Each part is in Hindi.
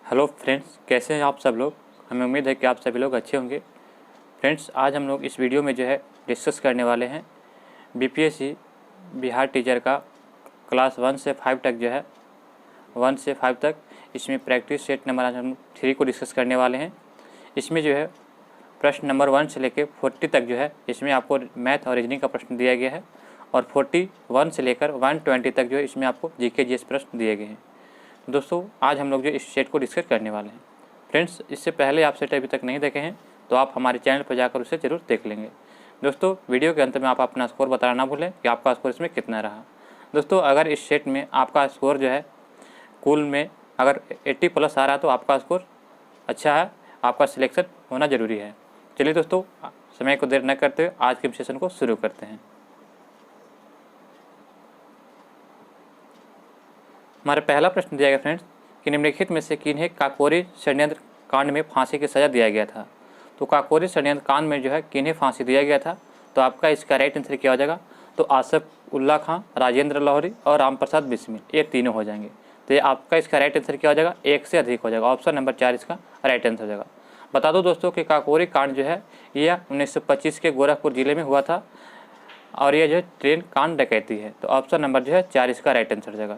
हेलो फ्रेंड्स, कैसे हैं आप सब लोग। हमें उम्मीद है कि आप सभी लोग अच्छे होंगे। फ्रेंड्स, आज हम लोग इस वीडियो में जो है डिस्कस करने वाले हैं बीपीएससी बिहार टीचर का क्लास 1 से 5 तक जो है 1 से 5 तक इसमें प्रैक्टिस सेट नंबर आज हम 3 को डिस्कस करने वाले हैं। इसमें जो है प्रश्न नंबर 1 से लेकर 40 तक जो है इसमें आपको मैथ और रीजनिंग का प्रश्न दिया गया है और 41 से लेकर 120 तक जो है इसमें आपको जीके जीएस प्रश्न दिए गए हैं। दोस्तों, आज हम लोग जो इस सेट को डिस्कस करने वाले हैं। फ्रेंड्स, इससे पहले आप सेट अभी तक नहीं देखे हैं तो आप हमारे चैनल पर जाकर उसे ज़रूर देख लेंगे। दोस्तों, वीडियो के अंत में आप अपना स्कोर बताना ना भूलें कि आपका स्कोर इसमें कितना रहा। दोस्तों, अगर इस सेट में आपका स्कोर जो है कुल में अगर 80+ आ रहा है तो आपका स्कोर अच्छा है, आपका सिलेक्शन होना ज़रूरी है। चलिए दोस्तों, समय को देर न करते हुए आज के सेशन को शुरू करते हैं। हमारा पहला प्रश्न दिया गया फ्रेंड्स कि निम्नलिखित में से किन्हें काकोरी षड्यंत्र कांड में फांसी की सज़ा दिया गया था। तो काकोरी षड्यंत्र कांड में जो है किन्हें फांसी दिया गया था, तो आपका इसका राइट आंसर क्या हो जाएगा, तो आसफ उल्ला खां, राजेंद्र लाहौरी और राम प्रसाद बिस्मिल, ये तीनों हो जाएंगे। तो ये आपका इसका राइट आंसर क्या हो जाएगा, एक से अधिक हो जाएगा। ऑप्शन नंबर 4 इसका राइट आंसर हो जाएगा। बता दो दोस्तों कि काकोरी कांड जो है यह 1925 के गोरखपुर जिले में हुआ था और यह जो है ट्रेन कांड डकैती है। तो ऑप्शन नंबर जो है 4 इसका राइट आंसर हो जाएगा।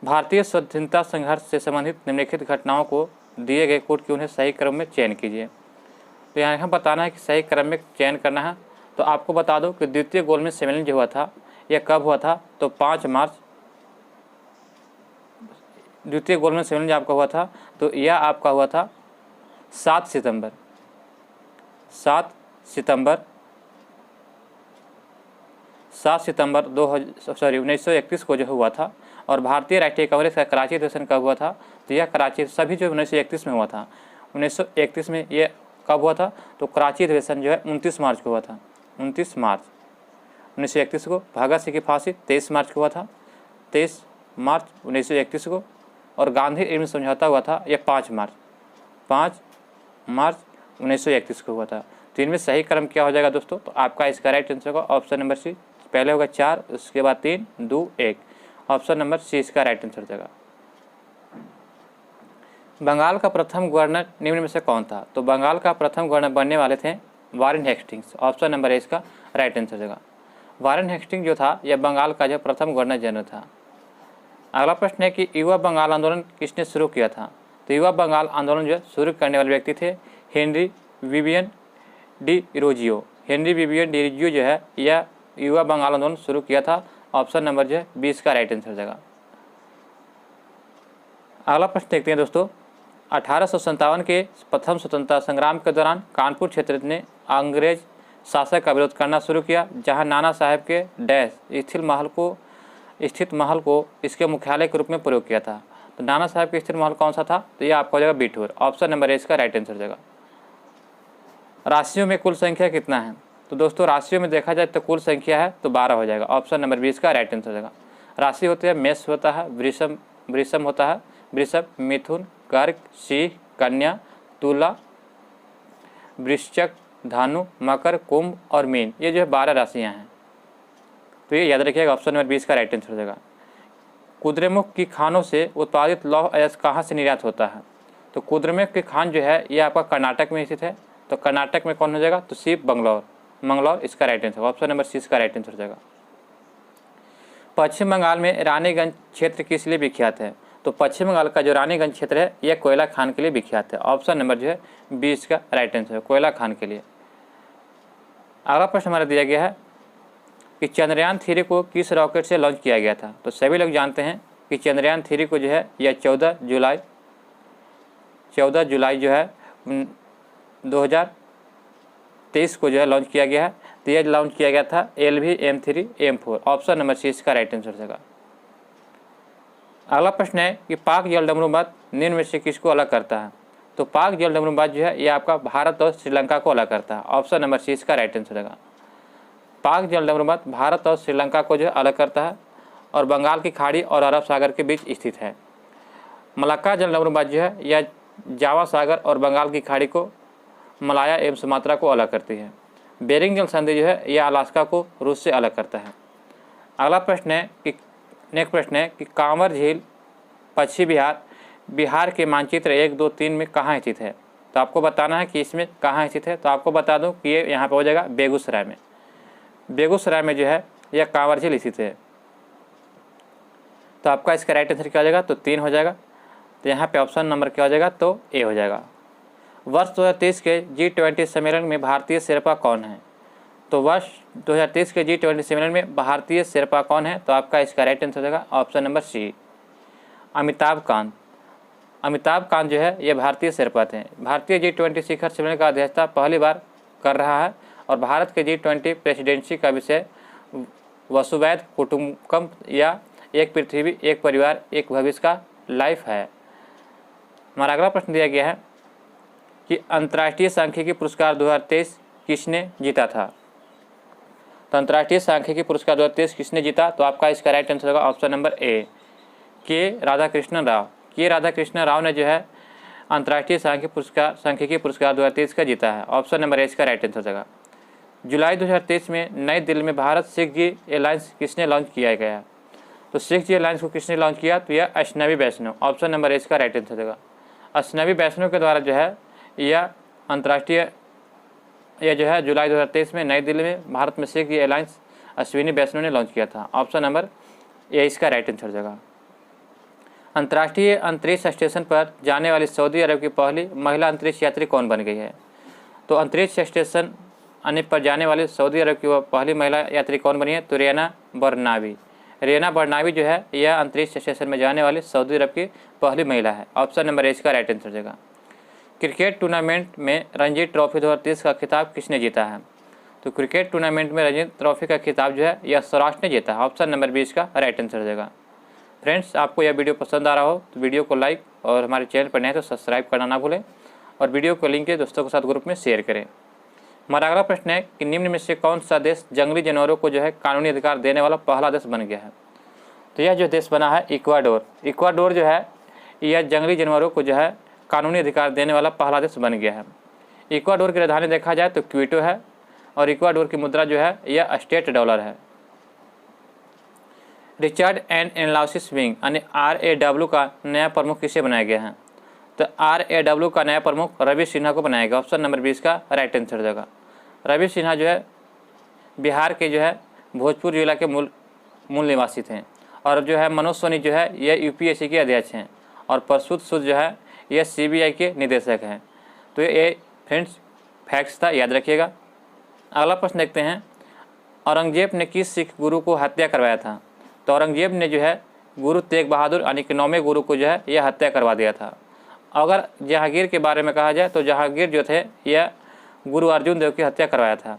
भारतीय स्वतंत्रता संघर्ष से संबंधित निम्नलिखित घटनाओं को दिए गए कोड की उन्हें सही क्रम में चयन कीजिए। तो यहाँ बताना है कि सही क्रम में चयन करना है। तो आपको बता दो कि द्वितीय गोलमेज सम्मेलन जो हुआ था यह कब हुआ था, तो 5 मार्च। द्वितीय गोलमेज सम्मेलन जो आपका हुआ था तो यह आपका हुआ था 7 सितंबर 1931 को जो हुआ था। और भारतीय राष्ट्रीय कांग्रेस का कराची अधिवेशन कब हुआ था, तो यह कराची सभी जो 1931 में हुआ था। 1931 में ये कब हुआ था, तो कराची अधिवेशन जो है 29 मार्च को हुआ था। 29 मार्च 1931 को। भगत सिंह की फांसी 23 मार्च को हुआ था, 23 मार्च 1931 को। और गांधी इर्विन समझौता हुआ था यह 5 मार्च 1931 को हुआ था। तो इनमें सही क्रम क्या हो जाएगा दोस्तों, तो आपका इसका राइट आंसर होगा ऑप्शन नंबर सी। पहले होगा 4, उसके बाद 3, 2, 1। ऑप्शन नंबर सी इसका राइट आंसर हो जाएगा। बंगाल का प्रथम गवर्नर निम्न में से कौन था, तो बंगाल का प्रथम गवर्नर बनने वाले थे Warren Hastings. Option number A इसका राइट आंसर हो जाएगा। वारेन हेस्टिंग जो था यह बंगाल का जो प्रथम गवर्नर जनरल था। अगला प्रश्न है कि युवा बंगाल आंदोलन किसने शुरू किया था, तो युवा बंगाल आंदोलन जो शुरू करने वाले व्यक्ति थे हेनरी विवियन डी रोजियो। हेनरी विवियन डी रोजियो जो है यह युवा बंगाल आंदोलन शुरू किया था। ऑप्शन नंबर जो है 20 का राइट आंसर हो जाएगा। अगला प्रश्न देखते हैं दोस्तों। 1857 के प्रथम स्वतंत्रता संग्राम के दौरान कानपुर क्षेत्र ने अंग्रेज शासक का विरोध करना शुरू किया, जहां नाना साहब के डैश स्थित महल को इसके मुख्यालय के रूप में प्रयोग किया था। तो नाना साहब के स्थित महल कौन सा था, तो यह आपका हो जाएगा बिठूर। ऑप्शन नंबर ए इसका राइट आंसर हो जाएगा। राशियों में कुल संख्या कितना है, तो दोस्तों राशियों में देखा जाए तो कुल संख्या है तो 12 हो जाएगा। ऑप्शन नंबर 20 का राइट आंसर हो जाएगा। राशि होती है मेष होता है, वृषम होता है, वृषभ, मिथुन, कर्क, सिंह, कन्या, तुला, वृश्चिक, धनु, मकर, कुंभ और मीन, ये जो है 12 राशियां हैं। तो ये याद रखिएगा, ऑप्शन नंबर 20 का राइट आंसर हो जाएगा। कुद्रेमुख की खानों से उत्पादित लौह अयस्क कहाँ से निर्यात होता है, तो कुद्रेमुख की खान जो है ये आपका कर्नाटक में स्थित है। तो कर्नाटक में कौन हो जाएगा, तो शिव मंगलौर इसका right answer. Option number C इसका राइट आंसर हो जाएगा। पश्चिम बंगाल में रानीगंज क्षेत्र किस लिए विख्यात है, तो पश्चिम बंगाल का जो रानीगंज क्षेत्र है यह कोयला खान के लिए विख्यात है। ऑप्शन नंबर जो है 20 का राइट आंसर है, कोयला खान के लिए। अगला प्रश्न हमारा दिया गया है कि चंद्रयान 3 को किस रॉकेट से लॉन्च किया गया था। तो सभी लोग जानते हैं कि चंद्रयान 3 को जो है यह 14 जुलाई जो है 2023 को जो है लॉन्च किया गया है। तो यह लॉन्च किया गया था LV-M3M4। ऑप्शन नंबर सी इसका राइट आंसर हो जाएगा। अगला प्रश्न है कि पाक जलडमरूबाद निम्न में से किसको अलग करता है, तो पाक जलडमरूबाद जो है यह आपका भारत और श्रीलंका को अलग करता है। ऑप्शन नंबर सी इसका राइट आंसर रहेगा। पाक जलडमरूबाद भारत और श्रीलंका को जो है अलग करता है और बंगाल की खाड़ी और अरब सागर के बीच स्थित है। मलक्का जलडमरूबाद जो है यह जावा सागर और बंगाल की खाड़ी को, मलाया एवं सुमात्रा को अलग करती है। बेरिंग जल संधि जो है यह अलास्का को रूस से अलग करता है। अगला प्रश्न है कि नेक्स्ट प्रश्न है कि कांवर झील पश्चिमी बिहार बिहार के मानचित्र 1, 2, 3 में कहाँ स्थित है? तो आपको बताना है कि इसमें कहाँ स्थित है। तो आपको बता दूं कि ये यहाँ पे हो जाएगा बेगूसराय में। बेगूसराय में जो है यह कांवर झील स्थित है। तो आपका इसका राइट आंसर क्या हो जाएगा? तो 3 हो जाएगा। तो यहाँ पे ऑप्शन नंबर क्या हो जाएगा? तो ए हो जाएगा। वर्ष 2023 के G20 सम्मेलन में भारतीय शेरपा कौन है? तो वर्ष 2023 के G20 सम्मेलन में भारतीय शेरपा कौन है? तो आपका इसका राइट आंसर हो जाएगा option number C, Amitabh Kant. Amitabh Kant जो है ये भारतीय शेरपा थे। भारतीय G20 शिखर सम्मेलन का अध्यक्षता पहली बार कर रहा है और भारत के G20 प्रेसिडेंसी का विषय वसुवैध कुटुंबकम या एक पृथ्वी एक परिवार एक भविष्य का लाइफ है। हमारा अगला प्रश्न दिया गया है कि अंतर्राष्ट्रीय सांख्यिकी पुरस्कार 2023 किसने जीता था? तो अंतर्राष्ट्रीय सांख्यिकी पुरस्कार 2023 किसने जीता? तो आपका इसका राइट आंसर होगा ऑप्शन नंबर ए, के राधाकृष्णन राव। के राधाकृष्णन राव ने जो है अंतर्राष्ट्रीय सांख्यिकी पुरस्कार 2023 का जीता है। ऑप्शन नंबर ए इसका राइट आंसर हो जाएगा। जुलाई 2023 में नई दिल्ली में भारत सिख जी एलायंस किसने लॉन्च किया गया? तो सिख जी एलायंस को किसने लॉन्च किया? तो यह अजनबी वैष्णव। ऑप्शन नंबर ए इसका राइट आंसर हो जाएगा। अजनबी वैष्णव के द्वारा जो है यह अंतर्राष्ट्रीय यह जो है जुलाई 2023 में नई दिल्ली में भारत में सिख जी एलायंस अश्विनी वैष्णव ने लॉन्च किया था। ऑप्शन नंबर ए इसका राइट आंसर हो जाएगा। अंतर्राष्ट्रीय अंतरिक्ष स्टेशन पर जाने वाली सऊदी अरब की पहली महिला अंतरिक्ष यात्री कौन बन गई है? तो अंतरिक्ष स्टेशन पर जाने वाली सऊदी अरब की वह पहली महिला यात्री कौन बनी है? तो रेना बरनावी। रेना बरनावी जो है यह अंतरिक्ष स्टेशन में जाने वाली सऊदी अरब की पहली महिला है। ऑप्शन नंबर ए इसका राइट आंसर हो जाएगा। क्रिकेट टूर्नामेंट में रणजी ट्रॉफी 2023 का खिताब किसने जीता है? तो क्रिकेट टूर्नामेंट में रणजी ट्रॉफी का खिताब जो है यह सौराष्ट्र ने जीता है। ऑप्शन नंबर बी इसका राइट आंसर हो जाएगा। फ्रेंड्स, आपको यह वीडियो पसंद आ रहा हो तो वीडियो को लाइक और हमारे चैनल पर नए तो सब्सक्राइब करना ना भूलें और वीडियो को लिंक के दोस्तों के साथ ग्रुप में शेयर करें। हमारा अगला प्रश्न है कि निम्न में से कौन सा देश जंगली जानवरों को जो है कानूनी अधिकार देने वाला पहला देश बन गया है? तो यह जो देश बना है इक्वाडोर। इक्वाडोर जो है यह जंगली जानवरों को जो है कानूनी अधिकार देने वाला पहला देश बन गया है। इक्वाडोर की राजधानी देखा जाए तो क्विटो है और इक्वाडोर की मुद्रा जो है यह स्टेट डॉलर है। रिचर्ड एंड एनालिसिस विंग यानी RAW का नया प्रमुख किसे बनाया गया है? तो RAW का नया प्रमुख रवि सिन्हा को बनाया गया। ऑप्शन नंबर 20 का राइट आंसर हो जाएगा। रवि सिन्हा जो है बिहार के जो है भोजपुर जिला के मूल निवासी थे और जो है मनोज सोनी जो है यह UPSC के अध्यक्ष हैं और प्रसूत सूद जो है यह CBI के निदेशक हैं। तो ये फ्रेंड्स फैक्ट्स था, याद रखिएगा। अगला प्रश्न देखते हैं, औरंगजेब ने किस सिख गुरु को हत्या करवाया था? तो औरंगजेब ने जो है गुरु तेग बहादुर यानी कि 9वें गुरु को जो है यह हत्या करवा दिया था। अगर जहांगीर के बारे में कहा जाए तो जहांगीर जो थे यह गुरु अर्जुन देव की हत्या करवाया था।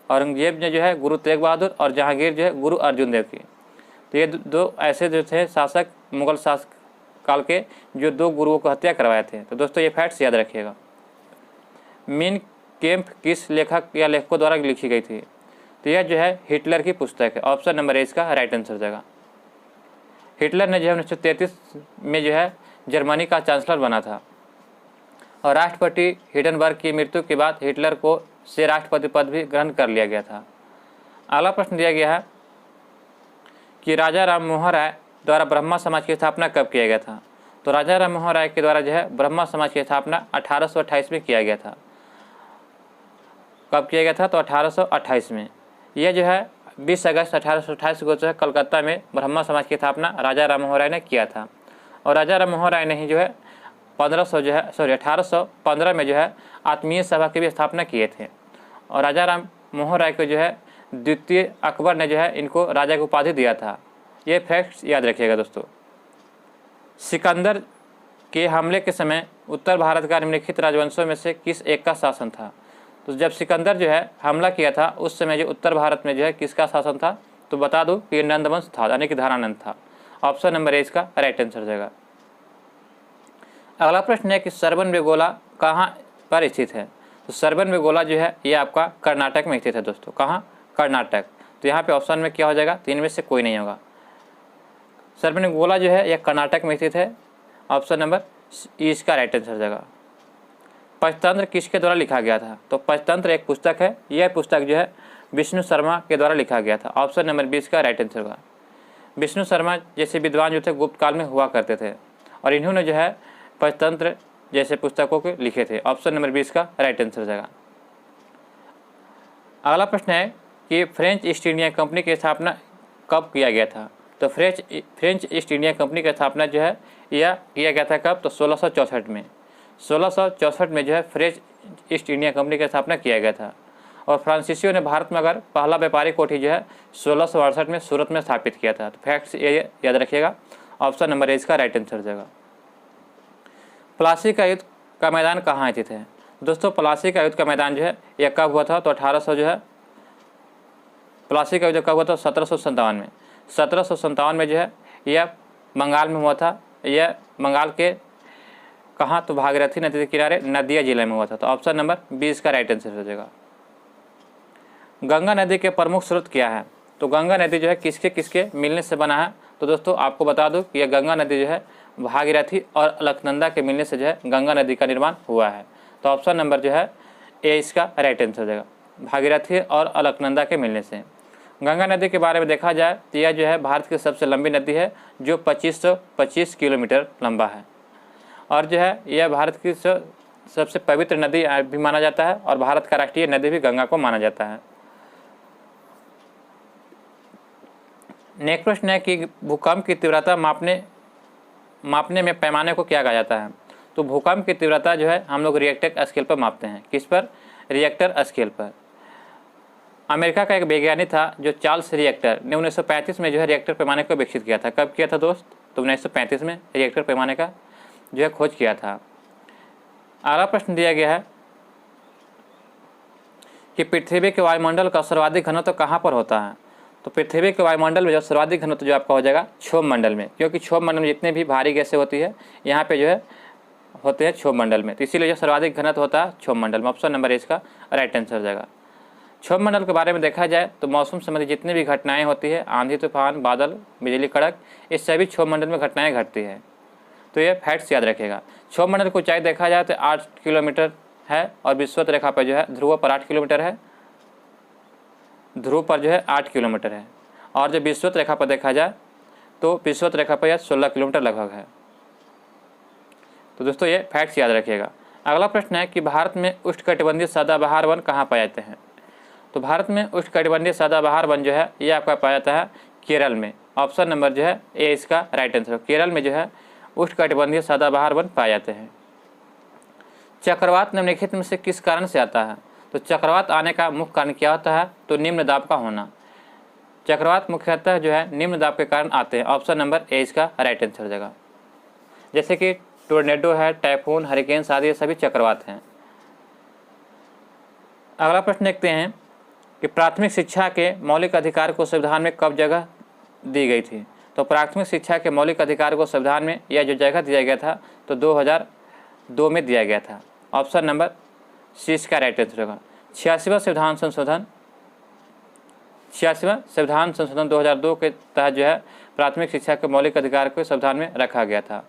औरंगजेब ने जो है गुरु तेग बहादुर और जहांगीर जो है गुरु अर्जुन देव की। तो ये दो ऐसे जो थे शासक मुगल शासक काल के जो 2 गुरुओं को हत्या करवाए थे। तो दोस्तों ये फैक्ट्स याद रखिएगा। मीन कैम्प किस लेखक या लेखकों द्वारा लिखी गई थी? तो यह जो है हिटलर की पुस्तक है। ऑप्शन नंबर ए इसका राइट आंसर हो जाएगा। हिटलर ने जो है 1933 में जो है जर्मनी का चांसलर बना था और राष्ट्रपति हिंडनबर्ग की मृत्यु के बाद हिटलर को से राष्ट्रपति पद भी ग्रहण कर लिया गया था। अगला प्रश्न दिया गया है कि राजा राम मोहन राय द्वारा ब्रह्मा समाज की स्थापना कब किया गया था? तो राजा राम मोहन राय के द्वारा जो है ब्रह्मा समाज की स्थापना 1828 में किया गया था। कब किया गया था? तो 1828 में। यह जो है 20 अगस्त 1828 को जो है कलकत्ता में ब्रह्मा समाज की स्थापना राजा राम मोहन राय ने किया था और राजा राम मोहन राय ने ही जो है 1815 में जो है आत्मीय सभा की भी स्थापना किए थे और राजा राम मोहन राय को जो है द्वितीय अकबर ने जो है इनको राजा की उपाधि दिया था। ये फैक्ट्स याद रखिएगा दोस्तों। सिकंदर के हमले के समय उत्तर भारत का निम्नलिखित राजवंशों में से किस एक का शासन था? तो जब सिकंदर जो है हमला किया था उस समय जो उत्तर भारत में जो है किसका शासन था? तो बता दूं कि नंदवंश था यानी कि धनानंद था। ऑप्शन नंबर ए इसका राइट आंसर हो जाएगा। अगला प्रश्न है कि सरबन-बेगोला कहाँ पर स्थित है? तो सरबन-बेगोला जो है ये आपका कर्नाटक में स्थित है दोस्तों। कहाँ? कर्नाटक। तो यहाँ पे ऑप्शन में क्या हो जाएगा? 3 में से कोई नहीं होगा। सरबन-बेगोला जो है यह कर्नाटक में स्थित है। ऑप्शन नंबर ई इसका राइट आंसर हो जाएगा। पंचतंत्र किसके द्वारा लिखा गया था? तो पंचतंत्र एक पुस्तक है। यह पुस्तक जो है विष्णु शर्मा के द्वारा लिखा गया था। ऑप्शन नंबर 20 का राइट आंसर होगा। विष्णु शर्मा जैसे विद्वान जो थे गुप्त काल में हुआ करते थे और इन्होंने जो है पंचतंत्र जैसे पुस्तकों के लिखे थे। ऑप्शन नंबर 20 का राइट आंसर हो जाएगा। अगला प्रश्न है कि फ्रेंच ईस्ट इंडिया कंपनी की स्थापना कब किया गया था? तो फ्रेंच ईस्ट इंडिया कंपनी की स्थापना जो है यह किया गया था कब? तो 1664 में। 1664 में जो है फ्रेंच ईस्ट इंडिया कंपनी की स्थापना किया गया था। और फ्रांसीसियों ने भारत में अगर पहला व्यापारिक कोठी जो है 1668 में सूरत में स्थापित किया था। तो फैक्ट्स ये याद रखिएगा। ऑप्शन नंबर 1 का राइट आंसर हो जाएगा। प्लासी का युद्ध का मैदान कहाँ स्थित है? दोस्तों प्लासी का युद्ध का मैदान जो है यह कब हुआ था? तो 1800 जो है प्लासी का युद्ध कब हुआ था? 1757 में। 1757 में जो है यह बंगाल में हुआ था। यह बंगाल के कहाँ? तो भागीरथी नदी के किनारे नदिया जिले में हुआ था। तो ऑप्शन नंबर 20 का राइट आंसर हो जाएगा। गंगा नदी के प्रमुख स्रोत क्या है? तो गंगा नदी जो है किसके किसके मिलने से बना है? तो दोस्तों आपको बता दूं कि यह गंगा नदी जो है भागीरथी और अलकनंदा के मिलने से जो है गंगा नदी का निर्माण हुआ है। तो ऑप्शन नंबर जो है ए इसका राइट आंसर हो जाएगा। भागीरथी और अलकनंदा के मिलने से। गंगा नदी के बारे में देखा जाए तो यह जो है भारत की सबसे लंबी नदी है जो 2525 किलोमीटर लंबा है। और जो है यह भारत की सबसे पवित्र नदी भी माना जाता है और भारत का राष्ट्रीय नदी भी गंगा को माना जाता है। नेक्स्ट प्रश्न है कि भूकंप की तीव्रता मापने में पैमाने को क्या कहा जाता है? तो भूकंप की तीव्रता जो है हम लोग रिएक्टर स्केल पर मापते हैं। किस पर? रिएक्टर स्केल पर। अमेरिका का एक वैज्ञानिक था जो चार्ल्स रिएक्टर ने 1935 में जो है रिएक्टर पैमाने को विकसित किया था। कब किया था दोस्त? तो 1935 में रिएक्टर पैमाने का जो है खोज किया था। अगला प्रश्न दिया गया है कि पृथ्वी के वायुमंडल का सर्वाधिक घनत्व कहाँ पर होता है? तो पृथ्वी के वायुमंडल में जो सर्वाधिक घनत्व जो आपका हो जाएगा क्षोभ मंडल में, क्योंकि क्षोभ मंडल में जितने भी भारी गैसें होती है यहाँ पे जो है होते हैं क्षोभ मंडल में। तो इसीलिए जो सर्वाधिक घनत्व होता है क्षोभ मंडल में। ऑप्शन नंबर इसका राइट आंसर हो जाएगा। क्षोभ मंडल के बारे में देखा जाए तो मौसम संबंधी जितनी भी घटनाएं होती है, आंधी तूफान, बादल, बिजली कड़क, इस सभी क्षोभ मंडल में घटनाएं घटती है। तो ये फैक्ट्स याद रखेगा। क्षोभ मंडल की ऊंचाई देखा जाए तो 8 किलोमीटर है और विषुवत रेखा पर जो है ध्रुव पर 8 किलोमीटर है। ध्रुव पर जो है 8 किलोमीटर है और जब विषुवत रेखा पर देखा जाए तो विषुवत रेखा पर यह 16 किलोमीटर लगभग है। तो दोस्तों ये फैक्ट्स याद रखिएगा। अगला प्रश्न है कि भारत में उष्णकटिबंधीय सदाबहार वन कहाँ पाए जाते हैं? तो भारत में उष्णकटिबंधीय सदाबहार वन जो है ये आपका पाया जाता है केरल में। ऑप्शन नंबर जो है ए इसका राइट आंसर। केरल में जो है उष्णकटिबंधीय सदाबहार वन पाए जाते हैं। चक्रवात निम्नलिखित में से किस कारण से आता है? तो चक्रवात आने का मुख्य कारण क्या होता है? तो निम्न दाब का होना। चक्रवात मुख्यतः जो है निम्न दाब के कारण आते हैं। ऑप्शन नंबर ए इसका राइट आंसर हो जाएगा। जैसे कि टोर्नेडो है, टाइफून, हरिकेन्स आदि ये सभी चक्रवात हैं। अगला प्रश्न देखते हैं कि प्राथमिक शिक्षा के मौलिक अधिकार को संविधान में कब जगह दी गई थी? तो प्राथमिक शिक्षा के मौलिक अधिकार को संविधान में यह जो जगह दिया गया था तो 2002 में दिया गया था। ऑप्शन नंबर सी इसका राइट आंसर होगा। 86वां संविधान संशोधन 2002 के तहत जो है प्राथमिक शिक्षा के मौलिक अधिकार को संविधान में रखा गया था।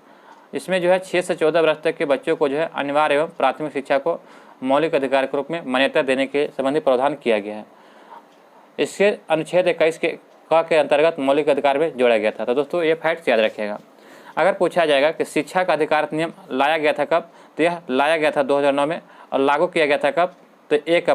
इसमें जो है 6 से 14 वर्ष तक के बच्चों को जो है अनिवार्य एवं प्राथमिक शिक्षा को मौलिक अधिकार के रूप में मान्यता देने के संबंधी प्रावधान किया गया है। इसके अनुच्छेद 21 के अंतर्गत मौलिक अधिकार में जोड़ा गया था। तो दोस्तों ये फैक्ट्स याद रखिएगा। अगर पूछा जाएगा कि शिक्षा का अधिकार अधिनियम लाया गया था कब? तो यह लाया गया था 2009 में और लागू किया गया था कब? तो 1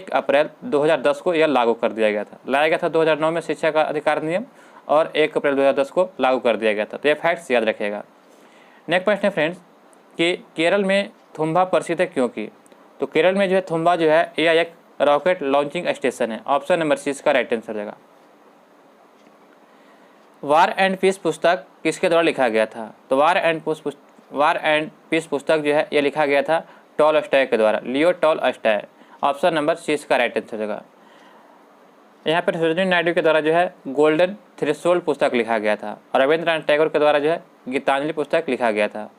अप्रैल 2010 को यह लागू कर दिया गया था। लाया गया था 2009 में शिक्षा का अधिकार अधिनियम और 1 अप्रैल 2010 को लागू कर दिया गया था। तो ये फैक्ट्स याद रखिएगा। नेक्स्ट प्रश्न है फ्रेंड्स कि केरल में थुम्बा प्रसिद्ध है क्योंकि? तो केरल में जो है थुम्बा जो है यह एक रॉकेट लॉन्चिंग स्टेशन है। ऑप्शन नंबर सी इसका राइट आंसर रहेगा। वार एंड पीस पुस्तक किसके द्वारा लिखा गया था? तो वार एंड पीस पुस्तक जो है यह लिखा गया था टॉलस्टॉय के द्वारा, Leo Tolstoy. Option number C इसका राइट आंसर रहेगा। यहाँ पर सरोजिनी नायडू के द्वारा जो है गोल्डन थ्रेशोल्ड पुस्तक लिखा गया था और रविंद्रनाथ टैगोर के द्वारा जो है गीतांजलि पुस्तक लिखा गया था।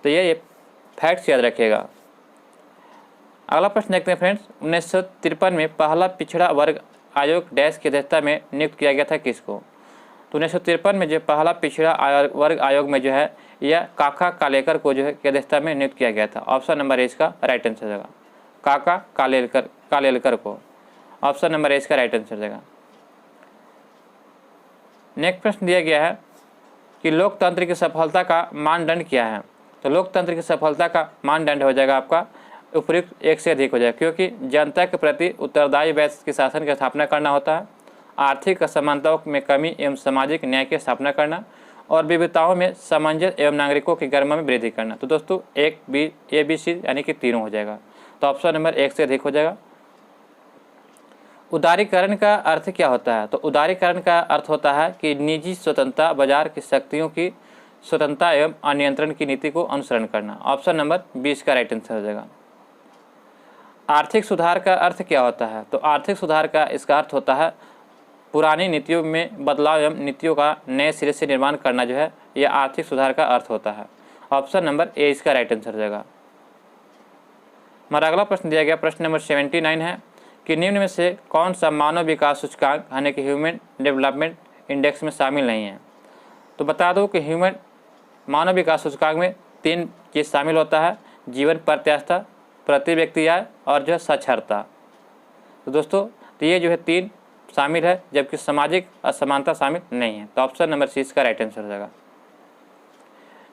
तो ये फैक्ट्स याद रखिएगा। अगला प्रश्न देखते हैं फ्रेंड्स। 1953 में पहला पिछड़ा वर्ग आयोग डैश की अध्यक्षता में नियुक्त किया गया था किसको? तो 1953 में जो पहला पिछड़ा वर्ग आयोग में जो है यह काका कालेकर को जो है की अध्यक्षता में नियुक्त किया गया था। ऑप्शन नंबर ए इसका राइट आंसर रहेगा। काका कालेलकर को। ऑप्शन नंबर ए इसका राइट आंसर रहेगा। नेक्स्ट प्रश्न दिया गया है कि लोकतंत्र की सफलता का मानदंड क्या है। तो लोकतंत्र की सफलता का मानदंड हो जाएगा आपका उपयुक्त एक से अधिक हो जाएगा, क्योंकि जनता के प्रति उत्तरदायी वैश्विक के शासन की स्थापना करना होता है, आर्थिक असमानताओं में कमी एवं सामाजिक न्याय की स्थापना करना, और विविधताओं में सामंजस्य एवं नागरिकों की गरिमा में वृद्धि करना। तो दोस्तों एक बी ए बी सी यानी कि तीनों हो जाएगा। तो ऑप्शन नंबर एक से अधिक हो जाएगा। उदारीकरण का अर्थ क्या होता है। तो उदारीकरण का अर्थ होता है कि निजी स्वतंत्रता, बाजार की शक्तियों की स्वतंत्रता एवं अनियंत्रण की नीति को अनुसरण करना। ऑप्शन नंबर 20 का राइट आंसर हो जाएगा। आर्थिक सुधार का अर्थ क्या होता है। तो आर्थिक सुधार का इसका अर्थ होता है पुरानी नीतियों में बदलाव एवं नीतियों का नए सिरे से निर्माण करना जो है, यह आर्थिक सुधार का अर्थ होता है। ऑप्शन नंबर ए इसका राइट आंसर हो जाएगा। हमारा अगला प्रश्न दिया गया, प्रश्न नंबर 79 है कि निम्न में से कौन सा मानव विकास सूचकांक यानी कि ह्यूमन डेवलपमेंट इंडेक्स में शामिल नहीं है। तो बता दो कि ह्यूमन मानव विकास सूचकांक में 3 चीज़ शामिल होता है, जीवन प्रत्याशा, प्रति व्यक्ति आय और जो है साक्षरता। तो दोस्तों तो ये जो है 3 शामिल है, जबकि सामाजिक असमानता शामिल नहीं है। तो ऑप्शन नंबर सी इसका राइट आंसर हो जाएगा।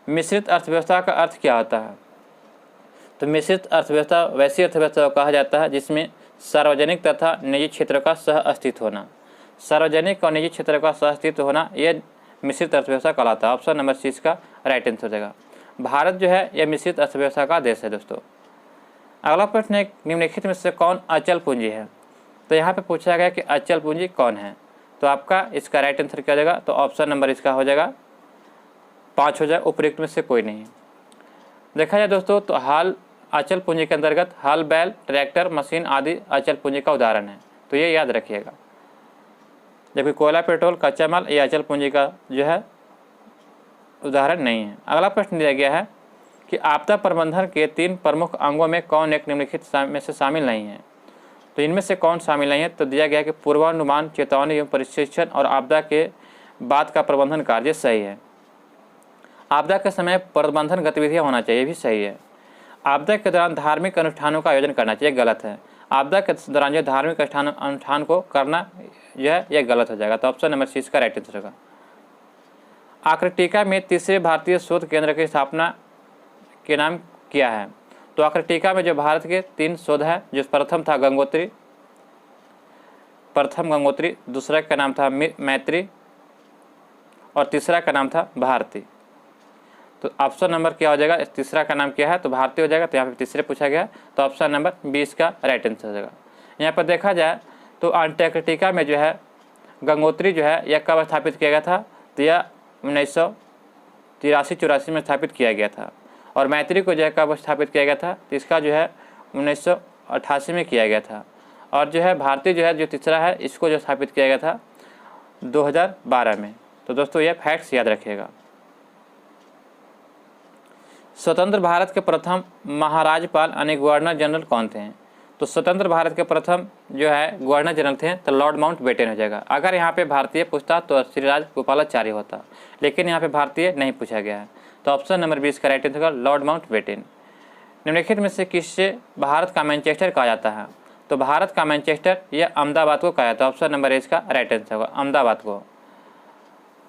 मिश्रित अर्थव्यवस्था का अर्थ क्या होता है। तो मिश्रित अर्थव्यवस्था वैसी अर्थव्यवस्था को कहा जाता है जिसमें सार्वजनिक तथा निजी क्षेत्रों का सह अस्तित्व होना। सार्वजनिक और निजी क्षेत्रों का सह अस्तित्व होना यह मिश्रित अर्थव्यवस्था कहलाता है। ऑप्शन नंबर सी इसका राइट आंसर हो जाएगा। भारत जो है यह मिश्रित अर्थव्यवस्था का देश है। दोस्तों अगला प्रश्न है, निम्नलिखित में से कौन अचल पूंजी है। तो यहाँ पे पूछा गया कि अचल पूंजी कौन है। तो आपका इसका राइट आंसर क्या हो जाएगा। तो ऑप्शन नंबर इसका हो जाएगा 5 हो जाए, उपयुक्त में से कोई नहीं। देखा जाए दोस्तों तो हाल अचल पूंजी के अंतर्गत हल, बैल, ट्रैक्टर, मशीन आदि अचल पूंजी का उदाहरण है। तो ये याद रखिएगा। जबकि कोयला, पेट्रोल, कच्चा माल ये अचल पूंजी का जो है उदाहरण नहीं है। अगला प्रश्न दिया गया है कि आपदा प्रबंधन के 3 प्रमुख अंगों में कौन एक निम्नलिखित में से शामिल नहीं है। तो इनमें से कौन शामिल नहीं है। तो दिया गया कि पूर्वानुमान, चेतावनी एवं प्रशिक्षण और आपदा के बाद का प्रबंधन कार्य सही है। आपदा के समय प्रबंधन गतिविधियां होना चाहिए, भी सही है। आपदा के दौरान धार्मिक अनुष्ठानों का आयोजन करना चाहिए, गलत है। आपदा के दौरान जो धार्मिक अनुष्ठान को करना जो है यह गलत हो जाएगा। तो ऑप्शन नंबर सी इसका राइट आंसर होगा। आर्कटिका में तीसरे भारतीय शोध केंद्र की स्थापना के नाम क्या है। तो आर्कटिका में जो भारत के 3 शोध है, जो प्रथम था गंगोत्री, दूसरा का नाम था मैत्री और तीसरा का नाम था भारती। तो ऑप्शन नंबर क्या हो जाएगा। तीसरा का नाम क्या है। तो भारती हो जाएगा। तो यहाँ पे तीसरे पूछा गया, तो ऑप्शन नंबर 20 का राइट आंसर हो जाएगा। यहाँ पर देखा जाए तो अंटार्कटिका में जो है गंगोत्री जो है यह कब स्थापित किया गया था। तो यह 1983-84 में स्थापित किया गया था। और मैत्री को जो है कब स्थापित किया गया था। तो इसका जो है 1988 में किया गया था। और जो है भारतीय जो है जो तीसरा है इसको जो स्थापित किया गया था 2012 में। तो दोस्तों यह फैक्ट्स याद रखिएगा। स्वतंत्र भारत के प्रथम महाराजपाल यानी गवर्नर जनरल कौन थे। तो स्वतंत्र भारत के प्रथम जो है गवर्नर जनरल थे तो लॉर्ड माउंटबेटन हो जाएगा। अगर यहाँ पे भारतीय पूछता तो श्री राजगोपालाचारी होता, लेकिन यहाँ पे भारतीय नहीं पूछा गया है। तो ऑप्शन नंबर 20 का राइट आंसर होगा लॉर्ड माउंटबेटन। निम्नलिखित में से किससे भारत का मैनचेस्टर कहा जाता है। तो भारत का मैनचेस्टर यह अहमदाबाद को कहा जाता है। ऑप्शन नंबर इसका राइट आंसर होगा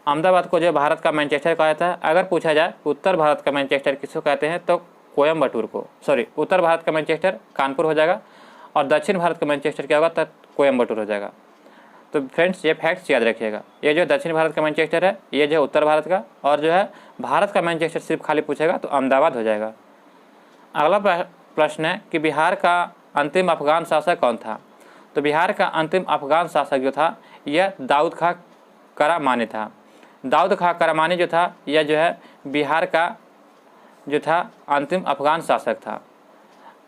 अहमदाबाद को जो भारत का मैनचेस्टर कहा जाता है। अगर पूछा जाए उत्तर भारत का मैनचेस्टर किसको कहते हैं तो कोयम्बटूर को, उत्तर भारत का मैनचेस्टर कानपुर हो जाएगा और दक्षिण भारत का मैनचेस्टर क्या होगा तो कोयम्बटूर हो जाएगा। तो फ्रेंड्स ये फैक्ट्स याद रखिएगा। ये जो दक्षिण भारत का मैनचेस्टर है ये जो उत्तर भारत का, और जो है भारत का मैनचेस्टर सिर्फ खाली पूछेगा तो अहमदाबाद हो जाएगा। अगला प्रश्न है कि बिहार का अंतिम अफगान शासक कौन था। तो बिहार का अंतिम अफगान शासक जो था यह दाऊद खां करामानी था। दाऊद खां करामानी जो था यह जो है बिहार का जो था अंतिम अफगान शासक था।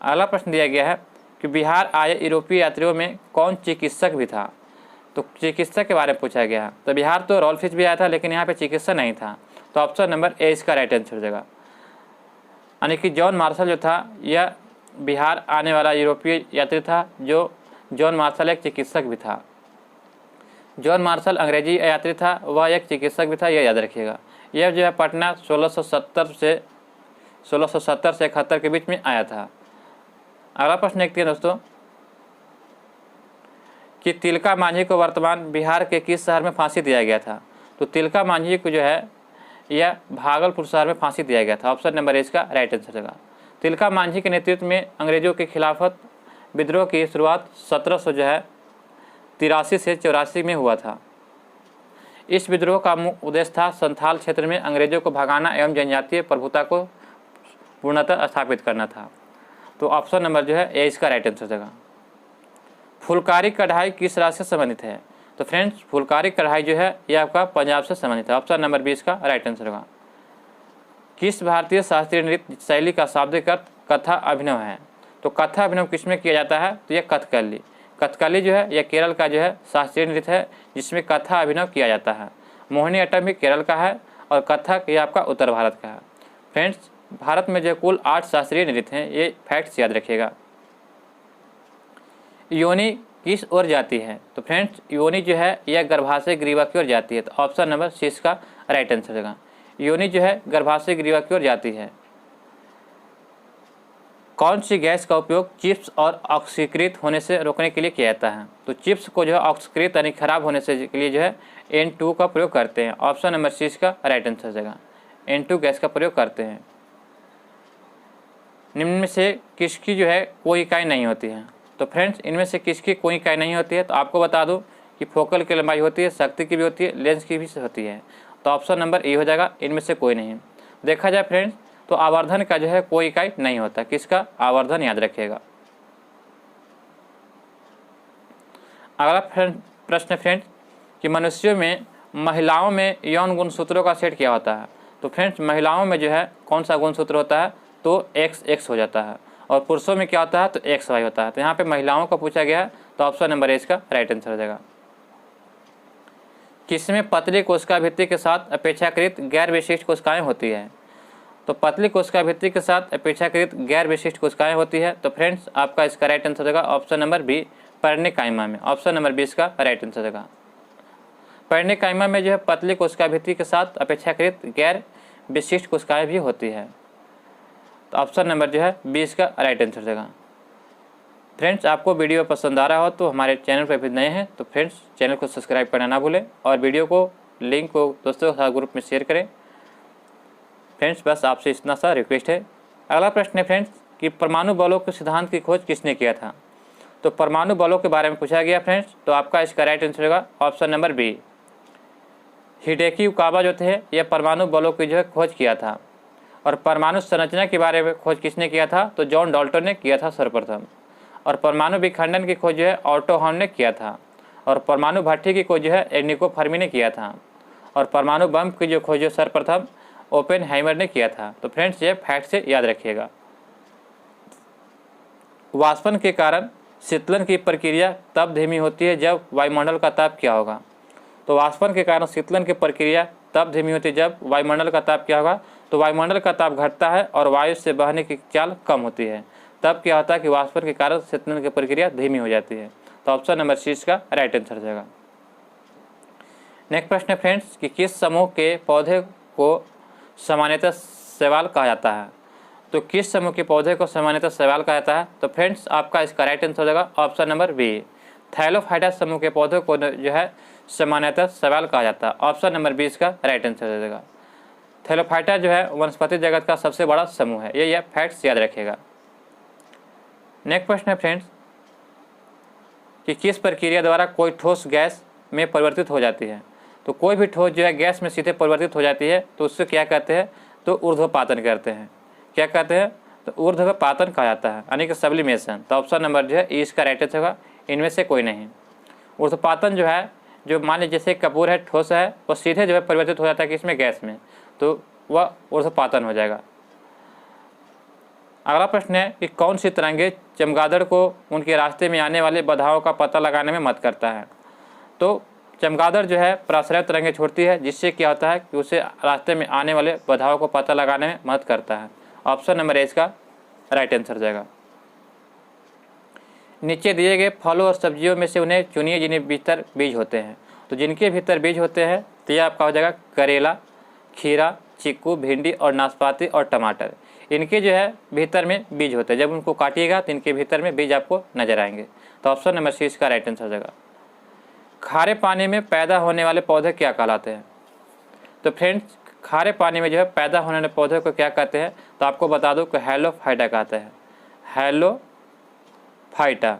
अगला प्रश्न दिया गया है कि बिहार आए यूरोपीय यात्रियों में कौन चिकित्सक भी था। तो चिकित्सक के बारे में पूछा गया है। तो बिहार तो रॉल्फिच भी आया था लेकिन यहाँ पे चिकित्सक नहीं था। तो ऑप्शन नंबर ए इसका राइट आंसर हो जाएगा। यानी कि जॉन मार्शल जो था यह बिहार आने वाला यूरोपीय यात्री था। जो जॉन मार्शल एक चिकित्सक भी था। जॉन मार्शल अंग्रेजी यात्री था, वह एक चिकित्सक भी था, यह याद रखिएगा। यह जो है पटना 1670 से 71 के बीच में आया था। अगला प्रश्न देखते हैं दोस्तों कि तिलका मांझी को वर्तमान बिहार के किस शहर में फांसी दिया गया था। तो तिलका मांझी को जो है या भागलपुर शहर में फांसी दिया गया था। ऑप्शन नंबर ए इसका राइट आंसर होगा। तिलका मांझी के नेतृत्व में अंग्रेजों के खिलाफत विद्रोह की शुरुआत 1783 से 84 में हुआ था। इस विद्रोह का मुख्य उद्देश्य था संथाल क्षेत्र में अंग्रेजों को भगाना एवं जनजातीय प्रभुता को पूर्णतः स्थापित करना था। तो ऑप्शन नंबर जो है ए इसका राइट आंसर होगा। फुलकारी कढ़ाई किस राज्य से संबंधित है? तो फ्रेंड्स फुलकारी कढ़ाई जो है ये आपका पंजाब से संबंधित है। ऑप्शन नंबर 20 का राइट आंसर होगा। किस भारतीय शास्त्रीय नृत्य शैली का शाब्दिक अर्थ कथा अभिनव है? तो कथा अभिनव किसमें किया जाता है? तो यह कथकली। कथकली जो है यह केरल का जो है शास्त्रीय नृत्य है जिसमें कथा अभिनव किया जाता है। मोहिनीअट्टम भी केरल का है और कथक ये आपका उत्तर भारत का है। फ्रेंड्स भारत में जो कुल 8 शास्त्रीय नृत्य हैं, ये फैक्ट्स याद रखिएगा। योनि किस ओर जाती है? तो फ्रेंड्स योनि जो है यह गर्भाशय ग्रीवा की ओर जाती है। तो ऑप्शन नंबर 6 का राइट आंसर होगा। योनि जो है गर्भाशय ग्रीवा की ओर जाती है। कौन सी गैस का उपयोग चिप्स और ऑक्सीकृत होने से रोकने के लिए किया जाता है? तो चिप्स को जो है ऑक्सीकृत यानी खराब होने से के लिए जो है N2 का प्रयोग करते हैं। ऑप्शन नंबर 6 का राइट आंसर हो जाएगा। N2 गैस का प्रयोग करते हैं। निम्न में से किसकी जो है कोई इकाई नहीं होती है? तो फ्रेंड्स इनमें से किसकी कोई इकाई नहीं होती है? तो आपको बता दूं कि फोकल की लंबाई होती है, शक्ति की भी होती है, लेंस की भी होती है। तो ऑप्शन नंबर ए हो जाएगा, इनमें से कोई नहीं। देखा जाए फ्रेंड्स तो आवर्धन का जो है कोई इकाई नहीं होता। किसका? आवर्धन याद रखिएगा। अगला प्रश्न फ्रेंड्स कि मनुष्यों में महिलाओं में यौन गुणसूत्रों का सेट क्या होता है? तो फ्रेंड्स महिलाओं में जो है कौन सा गुणसूत्र होता है? तो XX हो जाता है और पुरुषों में क्या होता है? तो XY होता है। तो यहाँ पे महिलाओं का पूछा गया है तो ऑप्शन नंबर ए इसका राइट आंसर हो जाएगा। किसमें पतली कोशिका भित्ति के साथ अपेक्षाकृत गैर विशिष्ट कोशिकाएं होती है? तो पतली कोशिका भित्ति के साथ अपेक्षाकृत गैर विशिष्ट कोशिकाएं होती है। तो फ्रेंड्स आपका इसका राइट आंसर होगा ऑप्शन नंबर बी, पर्णिकाइमा में। ऑप्शन नंबर 20 का राइट आंसर होगा। पर्णिकाइमा में जो है पतली कोशिका भित्ति के साथ अपेक्षाकृत गैर विशिष्ट कोशिकाएं भी होती है। तो ऑप्शन नंबर जो है 20 का राइट आंसर होगा। फ्रेंड्स आपको वीडियो पसंद आ रहा हो तो हमारे चैनल पर भी नए हैं तो फ्रेंड्स चैनल को सब्सक्राइब करना ना भूलें और वीडियो को लिंक को दोस्तों के साथ ग्रुप में शेयर करें। फ्रेंड्स बस आपसे इतना सा रिक्वेस्ट है। अगला प्रश्न है फ्रेंड्स कि परमाणु बलों के सिद्धांत की खोज किसने किया था? तो परमाणु बलों के बारे में पूछा गया फ्रेंड्स। तो आपका इसका राइट आंसर होगा ऑप्शन नंबर बी, हिडेकी उकाबा जो थे यह परमाणु बलों की जो है खोज किया था। और परमाणु संरचना के बारे में खोज किसने किया था? तो जॉन डाल्टन ने किया था सर्वप्रथम। और परमाणु विखंडन की खोज जो है ऑटो हॉर्न ने किया था। और परमाणु भट्ठी की खोज जो है एनिको फर्मी ने किया था। और परमाणु बम की जो खोज सर्वप्रथम ओपेनहाइमर ने किया था। तो फ्रेंड्स ये फैक्ट से याद रखिएगा। वाष्पन के कारण शीतलन की प्रक्रिया तब धीमी होती है जब वायुमंडल का ताप क्या होगा? तो वाष्पन के कारण शीतलन की प्रक्रिया तब धीमी होती है जब वायुमंडल का ताप क्या होगा? तो वायुमंडल का ताप घटता है और वायु से बहने की चाल कम होती है। तब क्या होता है कि वाष्पन के कारण शीतलन की प्रक्रिया धीमी हो जाती है। तो ऑप्शन नंबर 6 का राइट आंसर हो जाएगा। नेक्स्ट प्रश्न है फ्रेंड्स कि किस समूह के पौधे को सामान्यतः शैवाल कहा जाता है? तो किस समूह के पौधे को सामान्यतः शैवाल कहा जाता है? तो फ्रेंड्स आपका इसका राइट आंसर हो जाएगा ऑप्शन नंबर बी, थैलोफाइटा समूह के पौधों को जो है सामान्यतः शैवाल कहा जाता है। ऑप्शन नंबर 20 का राइट आंसर हो जाएगा। थैलोफाइटा जो है वनस्पति जगत का सबसे बड़ा समूह है। ये फैक्ट्स याद रखिएगा। नेक्स्ट प्रश्न है फ्रेंड्स कि किस प्रक्रिया द्वारा कोई ठोस गैस में परिवर्तित हो जाती है? तो कोई भी ठोस जो है गैस में सीधे परिवर्तित हो जाती है तो उससे क्या कहते हैं? तो ऊर्ध्वपातन कहते हैं। क्या कहते हैं? तो ऊर्ध्वपातन कहा जाता है यानी कि सब्लिमेशन। तो ऑप्शन नंबर जो है ई इसका राइट आंसर होगा, इनमें से कोई नहीं। ऊर्ध्वपातन जो है जो मान लीजिए जैसे कपूर है ठोस है वो सीधे जो है परिवर्तित हो जाता है किसमें? गैस में, तो वह ऊर्ध्वपातन हो जाएगा। अगला प्रश्न है कि कौन सी तरंगे चमगादड़ को उनके रास्ते में आने वाले बाधाओं का पता लगाने में मदद करता है? तो चमगादड़ जो है प्राश्रय तरंगे छोड़ती है जिससे क्या होता है कि उसे रास्ते में आने वाले बाधाओं को पता लगाने में मदद करता है। ऑप्शन नंबर ए इसका राइट आंसर हो जाएगा। नीचे दिए गए फलों और सब्जियों में से उन्हें चुनिए जिन्हें भीतर बीज होते हैं। तो जिनके भीतर बीज होते हैं तो यह आपका हो जाएगा करेला, खीरा, चीकू, भिंडी और नाशपाती और टमाटर। इनके जो है भीतर में बीज होते हैं। जब उनको काटिएगा तो इनके भीतर में बीज आपको नजर आएंगे। तो ऑप्शन नंबर सी इसका राइट आंसर हो जाएगा। खारे पानी में पैदा होने वाले पौधे क्या कहलाते हैं? तो फ्रेंड्स खारे पानी में जो है पैदा होने वाले पौधे को क्या कहते हैं, तो आपको बता दूं कि हैलोफाइटा कहते हैं, हैलोफाइटा।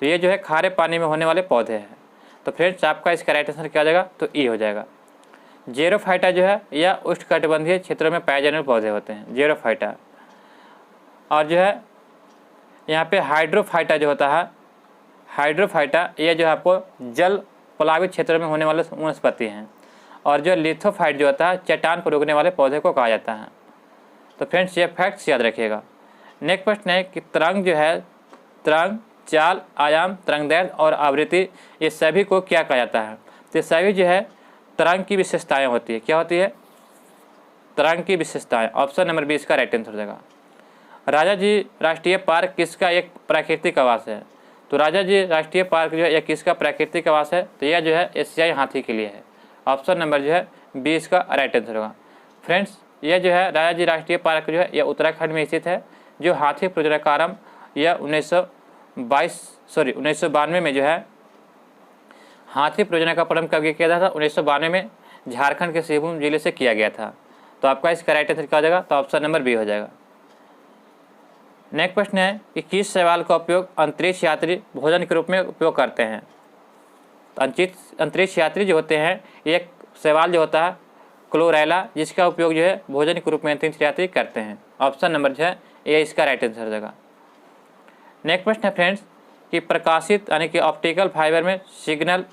तो ये जो है खारे पानी में होने वाले पौधे हैं। तो फ्रेंड्स आपका इसका राइट आंसर क्या हो जाएगा, तो ई हो जाएगा। जेरोफाइटा जो है यह उष्णकटिबंधीय क्षेत्रों में पाए जाने वाले पौधे होते हैं, जेरोफाइटा। और जो है यहाँ पे हाइड्रोफाइटा जो होता है, हाइड्रोफाइटा ये जो है आपको जल प्लावित क्षेत्रों में होने वाले वनस्पति हैं। और जो लिथोफाइट जो होता है चट्टान पर उगने वाले पौधे को कहा जाता है। तो फ्रेंड्स ये फैक्ट्स याद रखिएगा। नेक्स्ट प्रश्न है कि तरंग जो है, तरंग, चाल, आयाम, तरंगदैर्घ्य और आवृत्ति, ये सभी को क्या कहा जाता है, तो सभी जो है तरंग की विशेषताएं होती है। क्या होती है, तरंग की विशेषताएं। ऑप्शन नंबर 20 का राइट आंसर हो जाएगा। राजा जी राष्ट्रीय पार्क किसका एक प्राकृतिक आवास है, तो राजा जी राष्ट्रीय पार्क जो है यह किसका प्राकृतिक आवास है, तो यह जो है एशियाई हाथी के लिए है। ऑप्शन नंबर जो है 20 का राइट आंसर होगा। फ्रेंड्स यह जो है राजा जी राष्ट्रीय पार्क जो है यह उत्तराखंड में स्थित है। जो हाथी प्रजनन का आरंभ यह 1992 में जो है हाथी प्रजनन का प्रारंभ कब किया था, 1992 में झारखंड के सिंहभूम जिले से किया गया था। तो आपका इसका राइट आंसर क्या हो जाएगा, तो ऑप्शन नंबर बी हो जाएगा। नेक्स्ट प्रश्न है कि किस शैवाल का उपयोग अंतरिक्ष यात्री भोजन के रूप में उपयोग करते हैं। तो अंतरिक्ष यात्री जो होते हैं एक शैवाल जो होता है क्लोरेला, जिसका उपयोग जो है भोजन के रूप में अंतरिक्ष यात्री करते हैं। ऑप्शन नंबर जो है ये इसका राइट आंसर हो जाएगा। नेक्स्ट प्रश्न है फ्रेंड्स कि प्रकाशित यानी कि ऑप्टिकल फाइबर में सिग्नल।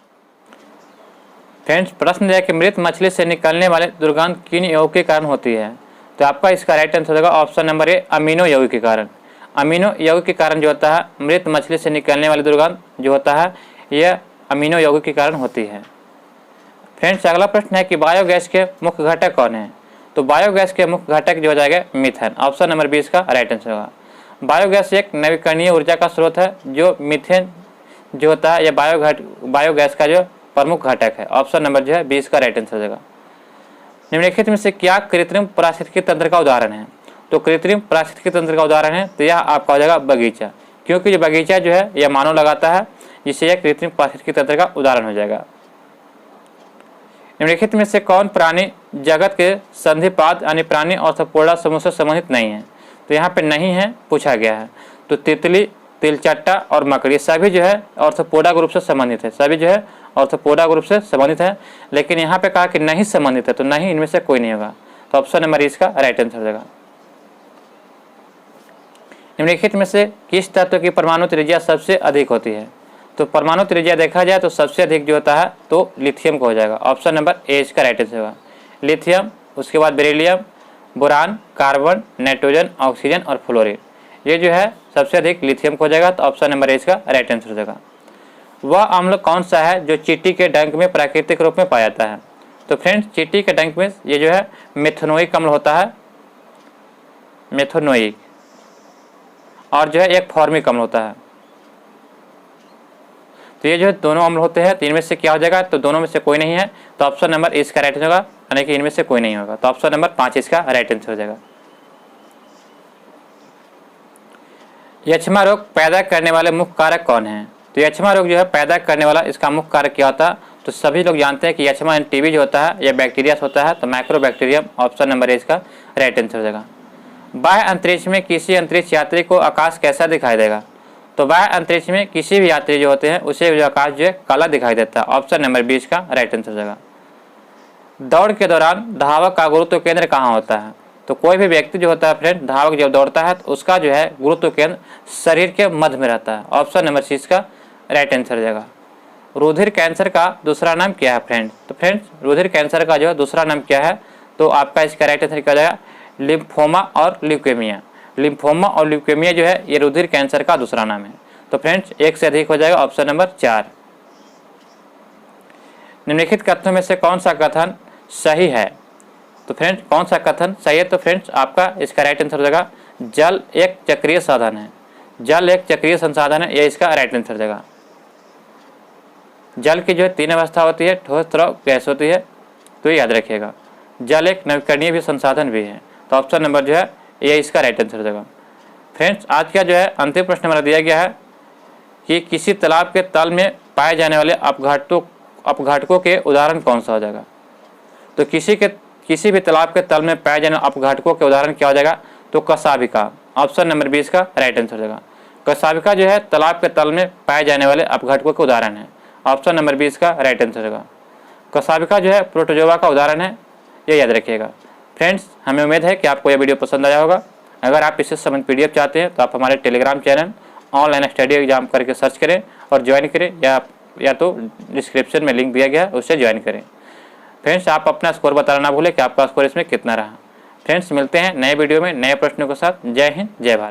फ्रेंड्स प्रश्न है कि मृत मछली से निकलने वाले दुर्गंध किन यौगिक के कारण होती है, तो आपका इसका राइट आंसर होगा ऑप्शन नंबर ए, अमीनो यौगिक के कारण। अमीनो यौगिक के कारण जो होता है मृत मछली से निकलने वाली दुर्गंध जो होता है यह अमीनो यौगिक के कारण होती है। फ्रेंड्स अगला प्रश्न है कि बायोगैस के मुख्य घटक कौन है, तो बायोगैस के मुख्य घटक जो हो जाएगा मीथेन। ऑप्शन नंबर 20 का राइट आंसर होगा। बायोगैस एक नवीकरणीय ऊर्जा का स्रोत है। जो मीथेन जो होता है यह बायोगैस का जो प्रमुख घटक है। ऑप्शन नंबर जो है 20 का राइट आंसर हो जाएगा। निम्नलिखित में से क्या कृत्रिम पारिस्थितिकी तंत्र का उदाहरण है, तो कृत्रिम पारिस्थितिकी तंत्र का उदाहरण है तो यह आपका हो जाएगा बगीचा, क्योंकि जो बगीचा जो है यह मानव लगाता है, जिससे यह कृत्रिम पारिस्थितिकी तंत्र का उदाहरण हो जाएगा। निम्नलिखित में से कौन प्राणी जगत के संधिपाद यानी प्राणी ऑर्थोपोडा समूह से संबंधित नहीं है, तो यहाँ पे नहीं है पूछा गया है। तो तितली, तिलचट्टा और मकड़ी सभी जो है ऑर्थोपोडा ग्रुप से संबंधित है, सभी जो है ऑर्थोपोडा ग्रुप से संबंधित है। लेकिन यहाँ पे कहा कि नहीं संबंधित है, तो नहीं इनमें से कोई नहीं होगा। तो ऑप्शन नंबर इसका राइट आंसर हो जाएगा। निम्नलिखित में से किस तत्व की परमाणु त्रिज्या सबसे अधिक होती है, तो परमाणु त्रिज्या देखा जाए तो सबसे अधिक जो होता है तो लिथियम को हो जाएगा। ऑप्शन नंबर ए इसका राइट आंसर होगा। लिथियम, उसके बाद beryllium, boron, carbon, nitrogen, oxygen और फ्लोरीन, ये जो है सबसे अधिक लिथियम को हो जाएगा। तो ऑप्शन नंबर ए इसका राइट आंसर हो जाएगा। वह अम्ल कौन सा है जो चींटी के डंक में प्राकृतिक रूप में पाया जाता है, तो फ्रेंड्स चींटी के डंक में ये जो है मेथनोइक अम्ल होता है, मेथनोइक, और जो है एक फॉर्मिक अम्ल होता है। तो ये जो है दोनों अम्ल होते हैं, तो इनमें से क्या हो जाएगा, तो दोनों में से कोई नहीं है। तो ऑप्शन नंबर इसका राइट होगा, यानी कि इनमें से कोई नहीं होगा। तो ऑप्शन नंबर 5 इसका राइट आंसर हो जाएगा। यक्ष्मा रोग पैदा करने वाले मुख्य कारक कौन है, तो यक्ष्मा रोग जो है पैदा करने वाला इसका मुख्य कारक क्या होता है, तो सभी लोग जानते हैं कि यक्ष्मा टीबी जो होता है यह बैक्टीरिया से होता है, तो माइक्रोबैक्टीरियम। ऑप्शन नंबर इसका राइट आंसर हो जाएगा। बाह्य अंतरिक्ष में किसी अंतरिक्ष यात्री को आकाश कैसा दिखाई देगा, तो बाह्य अंतरिक्ष में किसी भी यात्री जो होते हैं उसे जो आकाश जो है काला दिखाई देता है। ऑप्शन नंबर 20 का राइट आंसर हो जाएगा। दौड़ के दौरान धावक का गुरुत्व केंद्र कहाँ होता है, तो कोई भी व्यक्ति जो होता है फ्रेंड धावक जब दौड़ता है तो उसका जो है गुरुत्व केंद्र शरीर के मध्य में रहता है। ऑप्शन नंबर 6 का राइट आंसर हो जाएगा। रुधिर कैंसर का दूसरा नाम क्या है फ्रेंड्स, तो फ्रेंड्स रुधिर कैंसर का जो है दूसरा नाम क्या है, तो आपका इसका राइट आंसर क्या हो जाएगा, लिम्फोमा और ल्यूकेमिया। लिम्फोमा और ल्यूकेमिया जो है ये रुधिर कैंसर का दूसरा नाम है। तो फ्रेंड्स एक से अधिक हो जाएगा, ऑप्शन नंबर 4। निम्नलिखित कथनों में से कौन सा कथन सही है, तो फ्रेंड्स कौन सा कथन सही है, तो फ्रेंड्स आपका इसका राइट आंसर हो जाएगा जल एक चक्रीय साधन है। जल एक चक्रीय संसाधन है, यह इसका राइट आंसर हो जाएगा। जल की जो है 3 अवस्था होती है, ठोस, द्रव, गैस होती है, तो याद रखिएगा। जल एक नवीकरणीय भी संसाधन भी है। तो ऑप्शन नंबर जो है ये इसका राइट आंसर हो जाएगा। फ्रेंड्स आज का जो है अंतिम प्रश्न हमारा दिया गया है कि किसी तालाब के तल में पाए जाने वाले अपघाटकों के उदाहरण कौन सा हो जाएगा, तो किसी भी तालाब के तल में पाए जाने अपघटकों के उदाहरण क्या हो जाएगा, तो कशाभिका। ऑप्शन नंबर 20 का राइट आंसर हो जाएगा। कशाभिका जो है तालाब के तल में पाए जाने वाले अपघटकों के उदाहरण है। ऑप्शन नंबर 20 का राइट आंसर होगा। कशाभिका जो है प्रोटोजोआ का उदाहरण है, ये याद रखिएगा। फ्रेंड्स, हमें उम्मीद है कि आपको यह वीडियो पसंद आया होगा। अगर आप इससे संबंधित PDF चाहते हैं तो आप हमारे Telegram channel online study exam करके सर्च करें और ज्वाइन करें, या तो डिस्क्रिप्शन में लिंक दिया गया है उससे ज्वाइन करें। फ्रेंड्स, आप अपना स्कोर बताना ना भूलें कि आपका स्कोर इसमें कितना रहा। फ्रेंड्स, मिलते हैं नए वीडियो में नए प्रश्नों के साथ। जय हिंद, जय भारत।